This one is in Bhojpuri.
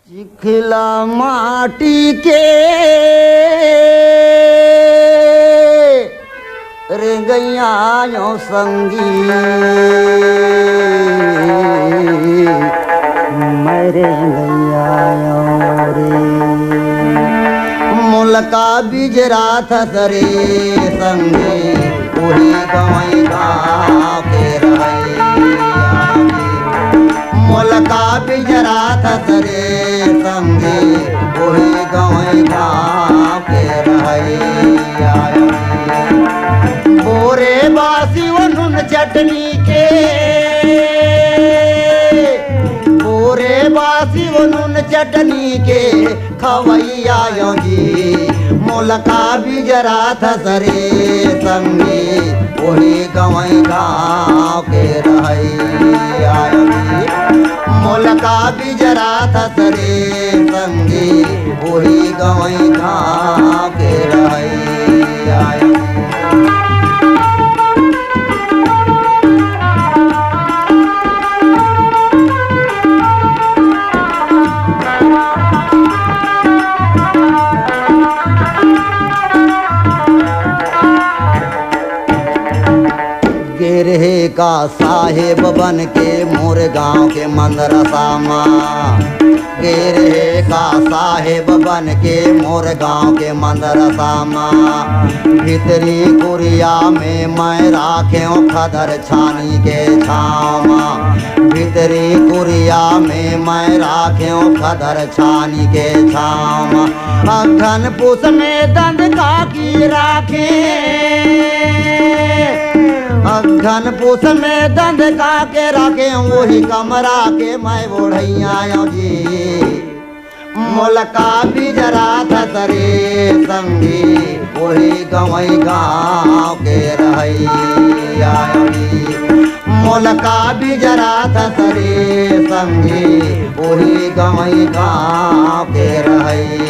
चिखला माटी के रे गैया यो संगी मेरे गैया यो रे मुलका बिजरा थसरे संगी वही गवई गाँव के मुलका बिजरा थसरे संगे वही गवई गाँव के बोरे बासी वो नून चटनी के बोरे बासी वो नून चटनी के खवैया यो जी मुलका बिजरा थसरे संगे वही गवई गाँव के मुलका बिजरा थसरे संगे वही गवई गाँव के गिरहे का साहेब बन के मोर गाँव के मंदरसा माँ गिरहे का साहेब बन के मोर गाँव के मंदरसा माँ भीतरी कुरिया में मैं राखे खदर छानी के छाँव माँ भीतरी कुरिया में मैं राखे खदर छानी के छाँव माँ अघन पुस में दंद काकी राखे अघन पूस में दंद का के रखे वही कमरा के मैं बोढ़ैया जी मुलका बिजरा थसरे संगी वही गवई गाँव के रहिया मुलका बिजरा थसरे संगी वही गवई गाँव के रहिया